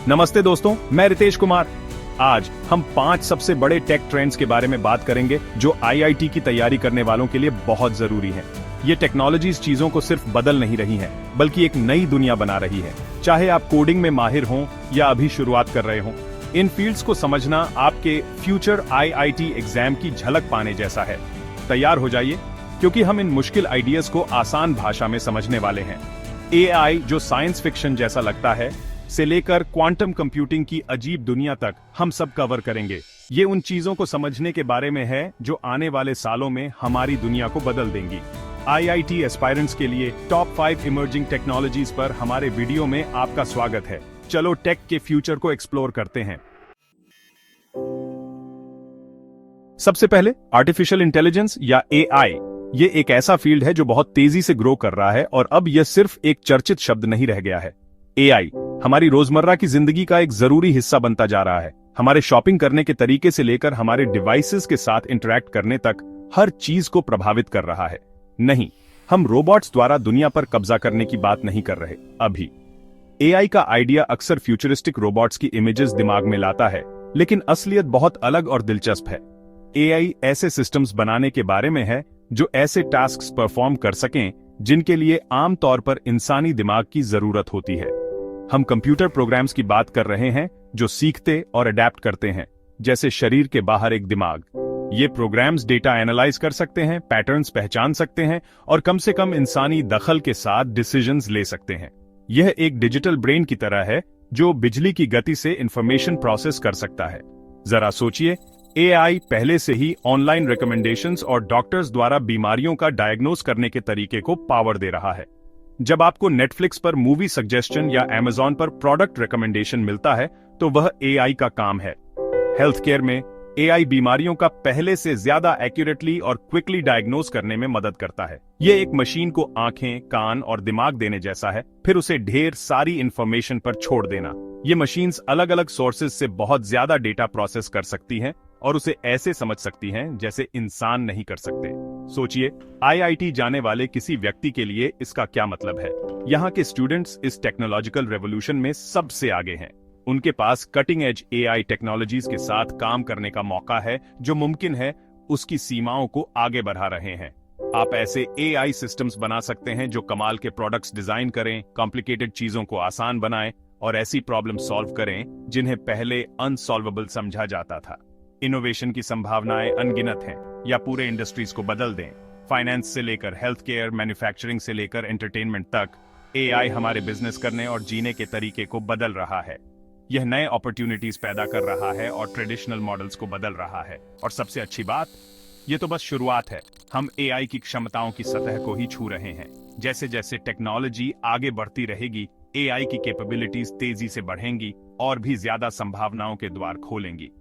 नमस्ते दोस्तों, मैं रितेश कुमार। आज हम 5 सबसे बड़े टेक ट्रेंड्स के बारे में बात करेंगे जो आईआईटी की तैयारी करने वालों के लिए बहुत जरूरी हैं। ये टेक्नोलॉजीज चीजों को सिर्फ बदल नहीं रही हैं, बल्कि एक नई दुनिया बना रही है। चाहे आप कोडिंग में माहिर हों या अभी शुरुआत कर रहे हों, इन फील्ड्स को समझना आपके फ्यूचर आईआईटी एग्जाम की झलक पाने जैसा है। तैयार हो जाइए, क्योंकि हम इन मुश्किल आइडियाज को आसान भाषा में समझने वाले हैं। एआई, जो साइंस फिक्शन जैसा लगता है, से लेकर क्वांटम कंप्यूटिंग की अजीब दुनिया तक हम सब कवर करेंगे। ये उन चीजों को समझने के बारे में है जो आने वाले सालों में हमारी दुनिया को बदल देंगी। आईआईटी एस्पायरेंट्स के लिए टॉप 5 इमर्जिंग टेक्नोलॉजीज पर हमारे वीडियो में आपका स्वागत है। चलो टेक के फ्यूचर को एक्सप्लोर करते हैं। सबसे पहले आर्टिफिशियल इंटेलिजेंस या एआई। ये एक ऐसा फील्ड है जो बहुत तेजी से ग्रो कर रहा है और अब यह सिर्फ एक चर्चित शब्द नहीं रह गया है। एआई हमारी रोजमर्रा की जिंदगी का एक जरूरी हिस्सा बनता जा रहा है। हमारे शॉपिंग करने के तरीके से लेकर हमारे डिवाइसेस के साथ इंटरैक्ट करने तक हर चीज को प्रभावित कर रहा है। नहीं, हम रोबोट्स द्वारा दुनिया पर कब्जा करने की बात नहीं कर रहे। अभी एआई का आइडिया अक्सर फ्यूचरिस्टिक रोबोट्स की इमेजेस दिमाग में लाता है, लेकिन असलियत बहुत अलग और दिलचस्प है। एआई ऐसे सिस्टम्स बनाने के बारे में है जो ऐसे टास्क्स परफॉर्म कर सकें जिनके लिए आमतौर पर इंसानी दिमाग की जरूरत होती है। हम कंप्यूटर प्रोग्राम्स की बात कर रहे हैं जो सीखते और अडेप्ट करते हैं, जैसे शरीर के बाहर एक दिमाग। ये प्रोग्राम्स डेटा एनालाइज कर सकते हैं, पैटर्न्स पहचान सकते हैं और कम से कम इंसानी दखल के साथ डिसीजंस ले सकते हैं। यह एक डिजिटल ब्रेन की तरह है जो बिजली की गति से इंफॉर्मेशन प्रोसेस कर सकता है। जरा सोचिए, एआई पहले से ही ऑनलाइन रिकमेंडेशंस और डॉक्टर्स द्वारा बीमारियों का डायग्नोज करने के तरीके को पावर दे रहा है। जब आपको नेटफ्लिक्स पर मूवी सजेशन या अमेज़न पर प्रोडक्ट रिकमेंडेशन मिलता है, तो वह एआई का काम है। हेल्थ केयर में एआई बीमारियों का पहले से ज्यादा एक्यूरेटली और क्विकली डायग्नोज करने में मदद करता है। यह एक मशीन को आंखें, कान और दिमाग देने जैसा है, फिर उसे ढेर सारी इंफॉर्मेशन पर छोड़ देना। ये मशीन्स अलग अलग सोर्सेज से बहुत ज्यादा डेटा प्रोसेस कर सकती हैं और उसे ऐसे समझ सकती हैं जैसे इंसान नहीं कर सकते। सोचिए, आईआईटी जाने वाले किसी व्यक्ति के लिए इसका क्या मतलब है। यहाँ के स्टूडेंट्स इस टेक्नोलॉजिकल रेवोल्यूशन में सबसे आगे हैं। उनके पास कटिंग एज एआई टेक्नोलॉजीज के साथ काम करने का मौका है, जो मुमकिन है उसकी सीमाओं को आगे बढ़ा रहे हैं। आप ऐसे एआई सिस्टम्स बना सकते हैं जो कमाल के प्रोडक्ट्स डिजाइन करें, कॉम्प्लिकेटेड चीजों को आसान बनाएं और ऐसी प्रॉब्लम सॉल्व करें जिन्हें पहले अनसॉल्वेबल समझा जाता था। इनोवेशन की संभावनाएं अनगिनत हैं, या पूरे इंडस्ट्रीज को बदल दें। फाइनेंस से लेकर हेल्थ केयर, मैन्युफैक्चरिंग से लेकर एंटरटेनमेंट तक, एआई हमारे बिजनेस करने और जीने के तरीके को बदल रहा है। यह नए अपॉर्चुनिटीज पैदा कर रहा है और ट्रेडिशनल मॉडल्स को बदल रहा है। और सबसे अच्छी बात, ये तो बस शुरुआत है। हम एआई की क्षमताओं की सतह को ही छू रहे हैं। जैसे जैसे टेक्नोलॉजी आगे बढ़ती रहेगी, एआई की कैपेबिलिटीज तेजी से बढ़ेंगी और भी ज्यादा संभावनाओं के द्वार खोलेंगी।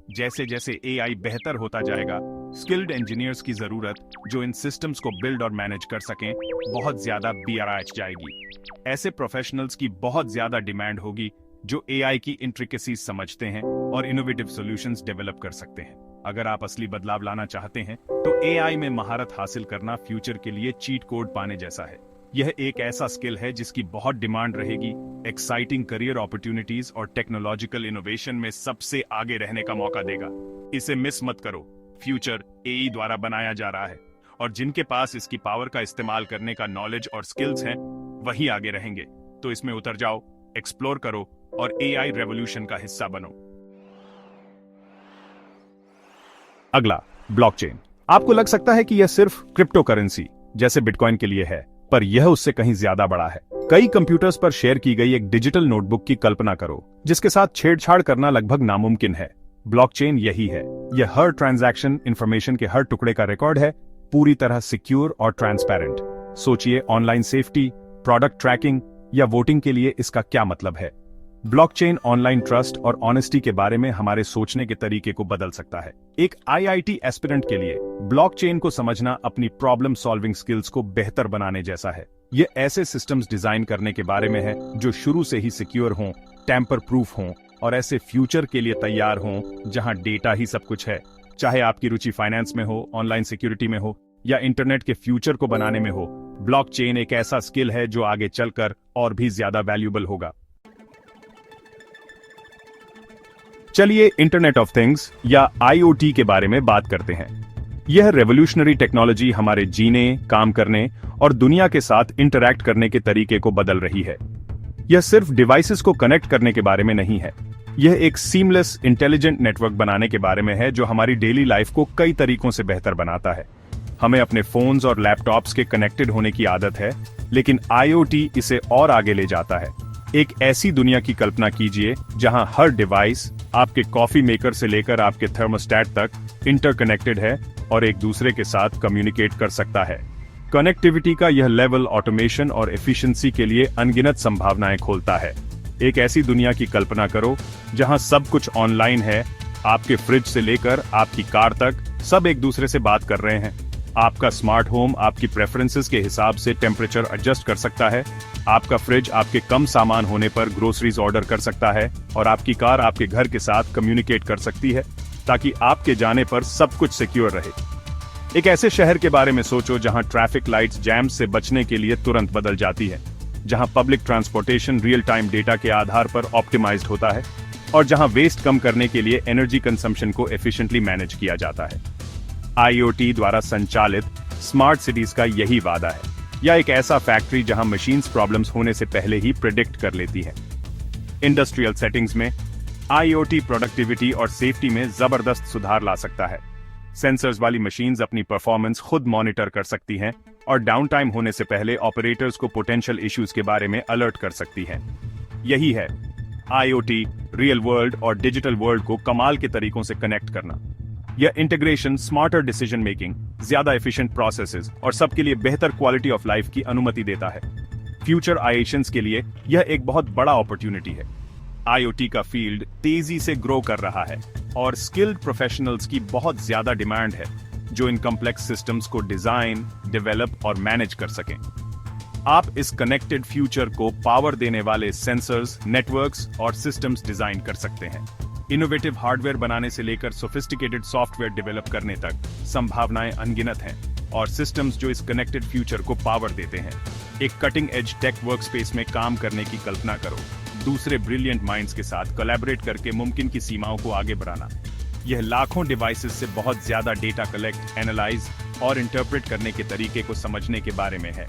जैसे जैसे एआई बेहतर होता जाएगा, स्किल्ड इंजीनियर्स की जरूरत जो इन सिस्टम्स को बिल्ड और मैनेज कर सकें, बहुत ज्यादा बढ़ जाएगी। ऐसे प्रोफेशनल्स की बहुत ज्यादा डिमांड होगी जो एआई की इंट्रिकेसीज समझते हैं और इनोवेटिव सॉल्यूशंस डेवलप कर सकते हैं। अगर आप असली बदलाव लाना चाहते हैं, तो एआई में महारत हासिल करना फ्यूचर के लिए चीट कोड पाने जैसा है। यह एक ऐसा स्किल है जिसकी बहुत डिमांड रहेगी। एक्साइटिंग करियर अपॉर्चुनिटीज और टेक्नोलॉजिकल इनोवेशन में सबसे आगे रहने का मौका देगा। इसे मिस मत करो। फ्यूचर एआई द्वारा बनाया जा रहा है और जिनके पास इसकी पावर का इस्तेमाल करने का नॉलेज और स्किल्स हैं, वही आगे रहेंगे। तो इसमें उतर जाओ, एक्सप्लोर करो और एआई रेवोल्यूशन का हिस्सा बनो। अगला, ब्लॉकचेन। आपको लग सकता है कि यह सिर्फ क्रिप्टो करेंसी जैसे बिटकॉइन के लिए है, पर यह उससे कहीं ज्यादा बड़ा है। कई कंप्यूटर्स पर शेयर की गई एक डिजिटल नोटबुक की कल्पना करो, जिसके साथ छेड़छाड़ करना लगभग नामुमकिन है। ब्लॉकचेन यही है। यह हर ट्रांजैक्शन, इंफॉर्मेशन के हर टुकड़े का रिकॉर्ड है, पूरी तरह सिक्योर और ट्रांसपेरेंट। सोचिए, ऑनलाइन सेफ्टी, प्रोडक्ट ट्रैकिंग या वोटिंग के लिए इसका क्या मतलब है। ब्लॉकचेन ऑनलाइन ट्रस्ट और ऑनेस्टी के बारे में हमारे सोचने के तरीके को बदल सकता है। एक आईआईटी एस्पिरेंट के लिए ब्लॉकचेन को समझना अपनी प्रॉब्लम सॉल्विंग स्किल्स को बेहतर बनाने जैसा है। ये ऐसे सिस्टम्स डिजाइन करने के बारे में है जो शुरू से ही सिक्योर हों, टैंपर प्रूफ हों और ऐसे फ्यूचर के लिए तैयार हों जहां डेटा ही सब कुछ है। चाहे आपकी रुचि फाइनेंस में हो, ऑनलाइन सिक्योरिटी में हो या इंटरनेट के फ्यूचर को बनाने में हो, ब्लॉकचेन एक ऐसा स्किल है जो आगे चलकर और भी ज्यादा वैल्यूएबल होगा। चलिए इंटरनेट ऑफ थिंग्स या आईओटी के बारे में बात करते हैं। यह रेवोल्यूशनरी टेक्नोलॉजी हमारे जीने, काम करने और दुनिया के साथ इंटरैक्ट करने के तरीके को बदल रही है। यह सिर्फ डिवाइसेस को कनेक्ट करने के बारे में नहीं है, यह एक सीमलेस इंटेलिजेंट नेटवर्क बनाने के बारे में है जो हमारी डेली लाइफ को कई तरीकों से बेहतर बनाता है। हमें अपने फोन्स और लैपटॉप्स के कनेक्टेड होने की आदत है, लेकिन आईओटी इसे और आगे ले जाता है। एक ऐसी दुनिया की कल्पना कीजिए जहां हर डिवाइस, आपके कॉफी मेकर से लेकर आपके थर्मोस्टेट तक इंटरकनेक्टेड है और एक दूसरे के साथ कम्युनिकेट कर सकता है। कनेक्टिविटी का यह लेवल ऑटोमेशन और एफिशिएंसी के लिए अनगिनत संभावनाएं खोलता है। एक ऐसी दुनिया की कल्पना करो जहां सब कुछ ऑनलाइन है, आपके फ्रिज से लेकर आपकी कार तक सब एक दूसरे से बात कर रहे हैं। आपका स्मार्ट होम आपकी प्रेफरेंसेस के हिसाब से टेम्परेचर एडजस्ट कर सकता है, आपका फ्रिज आपके कम सामान होने पर ग्रोसरीज ऑर्डर कर सकता है और आपकी कार आपके घर के साथ कम्युनिकेट कर सकती है ताकि आपके जाने पर सब कुछ सिक्योर रहे। एक ऐसे शहर के बारे में सोचो जहां ट्रैफिक लाइट्स जैम्स से बचने के लिए तुरंत बदल जाती है, जहां public transportation real time data के आधार पर ऑप्टिमाइज्ड होता है और जहां वेस्ट कम करने के लिए एनर्जी कंजम्पशन को एफिशिएंटली मैनेज किया जाता है। आईओटी द्वारा संचालित स्मार्ट सिटीज का यही वादा है, या एक ऐसा फैक्ट्री जहां मशीन्स प्रॉब्लम्स होने से पहले ही प्रिडिक्ट कर लेती हैं। इंडस्ट्रियल सेटिंग्स में आईओटी प्रोडक्टिविटी और सेफ्टी में जबरदस्त सुधार ला सकता है। सेंसर्स वाली मशीन्स अपनी परफॉर्मेंस खुद मॉनिटर कर सकती हैं और डाउन टाइम होने से पहले ऑपरेटर्स को पोटेंशियल इश्यूज के बारे में अलर्ट कर सकती हैं। यही है आईओटी, रियल वर्ल्ड और डिजिटल वर्ल्ड को कमाल के तरीकों से कनेक्ट करना। यह इंटीग्रेशन स्मार्टर डिसीजन मेकिंग, ज्यादा एफिशिएंट प्रोसेसेस और सबके लिए बेहतर क्वालिटी ऑफ लाइफ की अनुमति देता है। फ्यूचर आईएशंस के लिए यह एक बहुत बड़ा अपॉर्चुनिटी है। आईओटी का फील्ड तेजी से ग्रो कर रहा है और स्किल्ड प्रोफेशनल्स की बहुत ज्यादा डिमांड है जो इन कॉम्प्लेक्स सिस्टम्स को डिजाइन, डेवलप और मैनेज कर सकें। आप इस कनेक्टेड फ्यूचर को पावर देने वाले सेंसर्स, नेटवर्क्स और सिस्टम्स डिजाइन कर सकते हैं। इनोवेटिव हार्डवेयर बनाने से लेकर सोफिस्टिकेटेड सॉफ्टवेयर डेवलप करने तक संभावनाएं अनगिनत हैं और सिस्टम्स जो इस कनेक्टेड फ्यूचर को पावर देते हैं। एक कटिंग एज टेक वर्कस्पेस में काम करने की कल्पना करो, दूसरे ब्रिलियंट माइंड्स के साथ कोलैबोरेट करके मुमकिन की सीमाओं को आगे बढ़ाना। यह लाखों डिवाइसेस से बहुत ज्यादा डेटा कलेक्ट, एनालाइज और इंटरप्रेट करने के तरीके को समझने के बारे में है।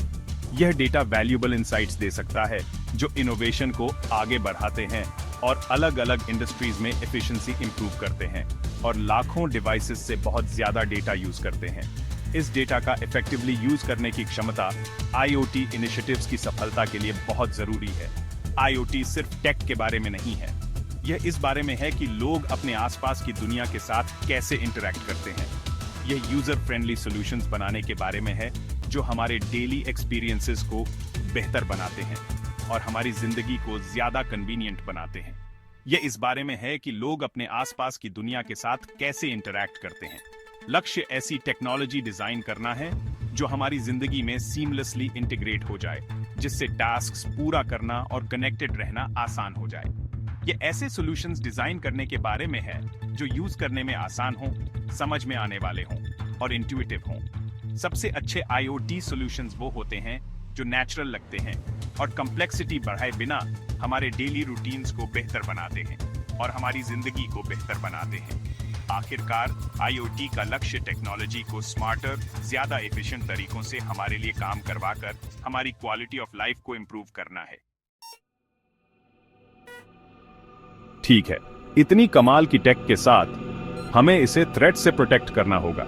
यह डेटा वैल्यूएबल इंसाइट्स दे सकता है जो इनोवेशन को आगे बढ़ाते हैं और अलग अलग इंडस्ट्रीज में एफिशिएंसी इंप्रूव करते हैं और लाखों डिवाइसेस से बहुत ज्यादा डेटा यूज करते हैं। इस डेटा का इफेक्टिवली यूज करने की क्षमता आईओटी इनिशिएटिव्स की सफलता के लिए बहुत जरूरी है। आईओटी सिर्फ टेक के बारे में नहीं है, यह इस बारे में है कि लोग अपने आसपास की दुनिया के साथ कैसे इंटरैक्ट करते हैं। यह यूजर फ्रेंडली सॉल्यूशंस बनाने के बारे में है जो हमारे डेली एक्सपीरियंसेस को बेहतर बनाते हैं और हमारी जिंदगी को ज्यादा कन्वीनियंट बनाते हैं। यह इस बारे में है कि लोग अपने आसपास की दुनिया के साथ कैसे इंटरैक्ट करते हैं। लक्ष्य ऐसी टेक्नोलॉजी डिजाइन करना है जो हमारी जिंदगी में सीमलेसली इंटीग्रेट हो जाए, जिससे टास्क्स पूरा करना और कनेक्टेड रहना आसान हो जाए। ये ऐसे सॉल्यूशंस डिजाइन करने के बारे में है जो यूज करने में आसान हो, समझ में आने वाले हों और इंट्यूटिव हों। सबसे अच्छे आईओटी सॉल्यूशंस वो होते हैं जो नेचुरल लगते हैं और कॉम्प्लेक्सिटी बढ़ाए बिना हमारे डेली रूटीन्स को बेहतर बनाते हैं और हमारी जिंदगी को बेहतर बनाते हैं। आखिरकार आईओटी का लक्ष्य टेक्नोलॉजी को स्मार्टर, ज्यादा एफिशिएंट तरीकों से हमारे लिए काम करवाकर हमारी क्वालिटी ऑफ लाइफ को इंप्रूव करना है। ठीक है, इतनी कमाल की टेक के साथ हमें इसे थ्रेट से प्रोटेक्ट करना होगा।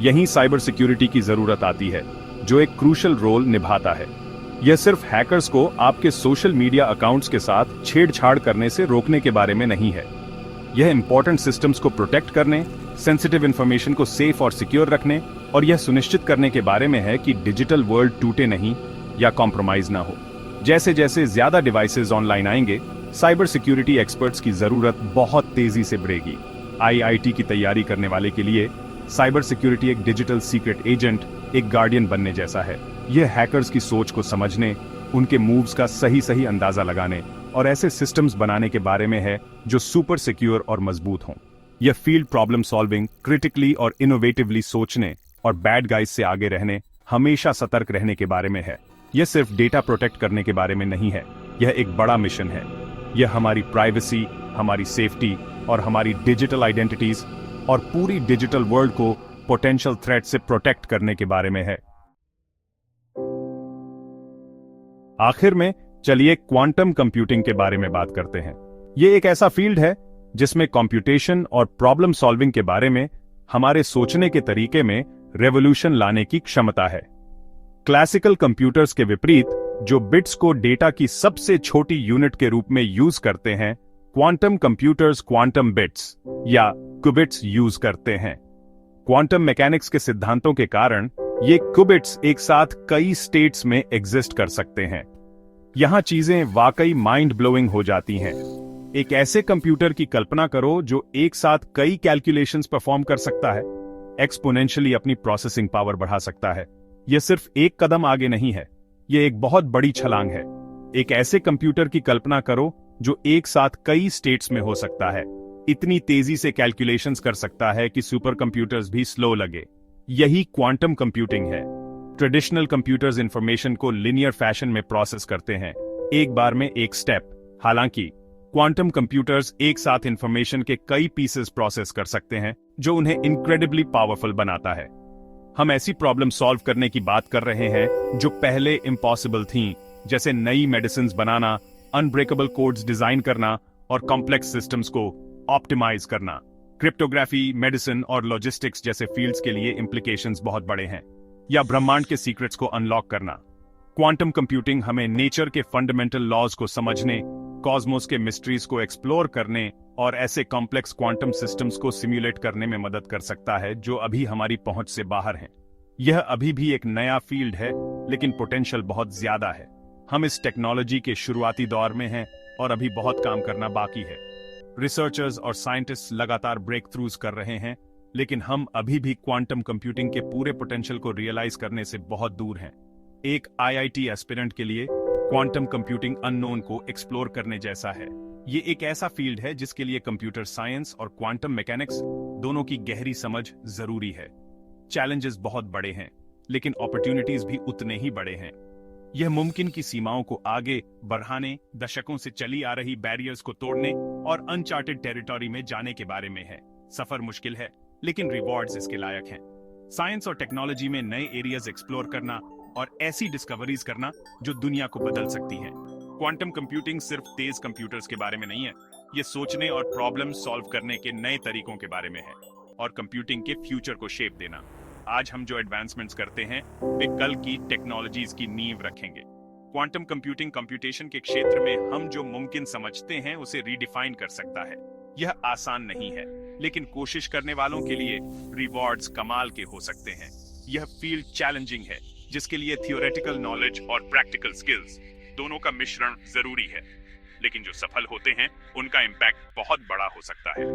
यहीं साइबर सिक्योरिटी की जरूरत आती है जो एक क्रूशियल रोल निभाता है। यह सिर्फ हैकर्स को आपके सोशल मीडिया अकाउंट्स के साथ छेड़छाड़ करने से रोकने के बारे में नहीं है। यह इंपॉर्टेंट सिस्टम्स को प्रोटेक्ट करने, सेंसिटिव इंफॉर्मेशन को सेफ और सिक्योर रखने और यह सुनिश्चित करने के बारे में है कि डिजिटल वर्ल्ड टूटे नहीं या कॉम्प्रोमाइज ना हो। जैसे जैसे ज्यादा डिवाइसेस ऑनलाइन आएंगे, साइबर सिक्योरिटी एक्सपर्ट्स की जरूरत बहुत तेजी से बढ़ेगी। आईआईटी की तैयारी करने वाले के लिए साइबर सिक्योरिटी एक डिजिटल सीक्रेट एजेंट, एक गार्डियन बनने जैसा है। यह हैकर्स की सोच को समझने, उनके मूव्स का सही अंदाजा लगाने और ऐसे सिस्टम्स बनाने के बारे में है जो सुपर सिक्योर और मजबूत हों। यह फील्ड प्रॉब्लम सॉल्विंग, क्रिटिकली और इनोवेटिवली सोचने और बैड गाइज से आगे रहने, हमेशा सतर्क रहने के बारे में है। यह सिर्फ डेटा प्रोटेक्ट करने के बारे में नहीं है, यह एक बड़ा मिशन है। यह हमारी प्राइवेसी, हमारी सेफ्टी और हमारी डिजिटल आइडेंटिटीज और पूरी डिजिटल वर्ल्ड को पोटेंशियल थ्रेट से प्रोटेक्ट करने के बारे में है। आखिर में चलिए क्वांटम कंप्यूटिंग के बारे में बात करते हैं। यह एक ऐसा फील्ड है जिसमें कंप्यूटेशन और प्रॉब्लम सॉल्विंग के बारे में हमारे सोचने के तरीके में रेवोल्यूशन लाने की क्षमता है। क्लासिकल कंप्यूटर्स के विपरीत, जो बिट्स को डेटा की सबसे छोटी यूनिट के रूप में यूज करते हैं, क्वांटम कंप्यूटर्स क्वांटम बिट्स या क्यूबिट्स यूज करते हैं। क्वांटम मैकेनिक्स के सिद्धांतों के कारण ये क्यूबिट्स एक साथ कई स्टेट्स में एग्जिस्ट कर सकते हैं। यहां चीजें वाकई माइंड ब्लोइंग हो जाती हैं। एक ऐसे कंप्यूटर की कल्पना करो जो एक साथ कई कैलकुलेशंस परफॉर्म कर सकता है, एक्सपोनेंशियली अपनी प्रोसेसिंग पावर बढ़ा सकता है। यह सिर्फ एक कदम आगे नहीं है, यह एक बहुत बड़ी छलांग है। एक ऐसे कंप्यूटर की कल्पना करो जो एक साथ कई स्टेट्स में हो सकता है, इतनी तेजी से कैलकुलेशंस कर सकता है कि सुपर कंप्यूटर्स भी स्लो लगे। यही क्वांटम कंप्यूटिंग है। ट्रेडिशनल कंप्यूटर्स इंफॉर्मेशन को लिनियर फैशन में प्रोसेस करते हैं, एक बार में एक स्टेप। हालांकि क्वांटम कंप्यूटर्स एक साथ इंफॉर्मेशन के कई पीसेस प्रोसेस कर सकते हैं, जो उन्हें इनक्रेडिबली पावरफुल बनाता है। हम ऐसी प्रॉब्लम सॉल्व करने की बात कर रहे हैं जो पहले इम्पॉसिबल थीं, जैसे नई मेडिसिन्स बनाना, अनब्रेकेबल कोड्स डिजाइन करना और कॉम्प्लेक्स सिस्टम्स को ऑप्टिमाइज करना। क्रिप्टोग्राफी, मेडिसिन और लॉजिस्टिक्स जैसे फील्ड्स के लिए इंप्लीकेशंस बहुत बड़े हैं। या ब्रह्मांड के सीक्रेट्स को अनलॉक करना। क्वांटम कंप्यूटिंग हमें नेचर के फंडामेंटल लॉज को समझने, कॉस्मोस के मिस्ट्रीज को एक्सप्लोर करने और ऐसे कॉम्प्लेक्स क्वांटम सिस्टम्स को सिम्युलेट करने में मदद कर सकता है जो अभी हमारी पहुंच से बाहर हैं। यह अभी भी एक नया फील्ड है, लेकिन पोटेंशियल बहुत ज्यादा है। हम इस टेक्नोलॉजी के शुरुआती दौर में हैं और अभी बहुत काम करना बाकी है। रिसर्चर्स और साइंटिस्ट लगातार ब्रेक थ्रूज कर रहे हैं, लेकिन हम अभी भी क्वांटम कंप्यूटिंग के पूरे पोटेंशियल को रियलाइज करने से बहुत दूर हैं। एक आईआईटी एस्पिरेंट के लिए क्वांटम कंप्यूटिंग अननोन को एक्सप्लोर करने जैसा है। ये एक ऐसा फील्ड है जिसके लिए कंप्यूटर साइंस और क्वांटम मैकेनिक्स दोनों की गहरी समझ जरूरी है। चैलेंजेस बहुत बड़े हैं, लेकिन अपॉर्चुनिटीज भी उतने ही बड़े हैं। यह मुमकिन की सीमाओं को आगे बढ़ाने, दशकों से चली आ रही बैरियर्स को तोड़ने और अनचार्टेड टेरिटोरी में जाने के बारे में है। सफर मुश्किल है, लेकिन रिवॉर्ड्स इसके लायक हैं। साइंस और टेक्नोलॉजी में नए एरियाज एक्सप्लोर करना और ऐसी डिस्कवरीज करना जो दुनिया को बदल सकती हैं। क्वांटम कंप्यूटिंग सिर्फ तेज कंप्यूटर्स के बारे में नहीं है, ये सोचने और प्रॉब्लम सॉल्व करने के नए तरीकों के बारे में है और कंप्यूटिंग के फ्यूचर को शेप देना। आज हम जो एडवांसमेंट्स करते हैं वे कल की टेक्नोलॉजीज की नींव रखेंगे। क्वांटम कंप्यूटिंग कंप्यूटेशन के क्षेत्र में हम जो मुमकिन समझते हैं उसे रीडिफाइन कर सकता है। यह आसान नहीं है, लेकिन कोशिश करने वालों के लिए रिवॉर्ड्स कमाल के हो सकते हैं। यह फील्ड चैलेंजिंग है, जिसके लिए थियोरेटिकल नॉलेज और प्रैक्टिकल स्किल्स दोनों का मिश्रण जरूरी है, लेकिन जो सफल होते हैं उनका इम्पैक्ट बहुत बड़ा हो सकता है।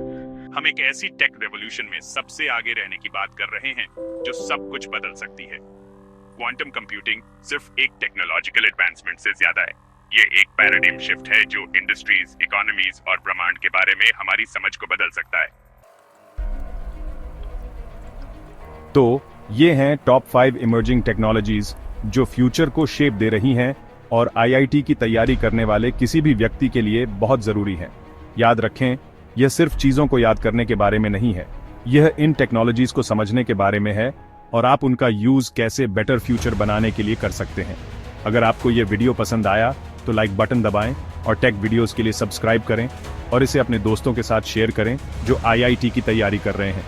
हम एक ऐसी टेक रेवोल्यूशन में सबसे आगे रहने की बात कर रहे हैं जो सब कुछ बदल सकती है। क्वांटम कंप्यूटिंग सिर्फ एक टेक्नोलॉजिकल एडवांसमेंट से ज्यादा है। ये एक पैराडाइम शिफ्ट है जो इंडस्ट्रीज, इकोनॉमीज और ब्रह्मांड के बारे में हमारी समझ को बदल सकता है। तो ये हैं टॉप 5 इमर्जिंग टेक्नोलॉजीज जो फ्यूचर को शेप दे रही हैं और आईआईटी की तैयारी करने वाले किसी भी व्यक्ति के लिए बहुत जरूरी है। याद रखें, यह सिर्फ चीजों को याद करने के बारे में नहीं है, यह इन टेक्नोलॉजीज को समझने के बारे में है और आप उनका यूज कैसे बेटर फ्यूचर बनाने के लिए कर सकते हैं। अगर आपको यह वीडियो पसंद आया तो लाइक बटन दबाएं और टेक वीडियोस के लिए सब्सक्राइब करें और इसे अपने दोस्तों के साथ शेयर करें जो आईआईटी की तैयारी कर रहे हैं।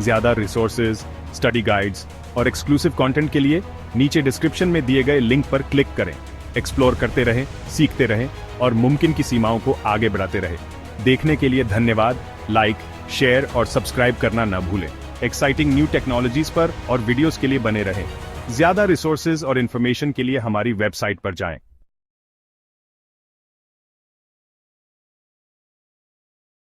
ज्यादा रिसोर्सेज, स्टडी गाइड्स और एक्सक्लूसिव कंटेंट के लिए नीचे डिस्क्रिप्शन में दिए गए लिंक पर क्लिक करें। एक्सप्लोर करते रहें, सीखते रहें और मुमकिन की सीमाओं को आगे बढ़ाते रहें। देखने के लिए धन्यवाद। लाइक, शेयर और सब्सक्राइब करना न भूलें। एक्साइटिंग न्यू टेक्नोलॉजीज पर और वीडियोस के लिए बने रहें। ज्यादा रिसोर्सेज और इन्फॉर्मेशन के लिए हमारी वेबसाइट पर जाएं।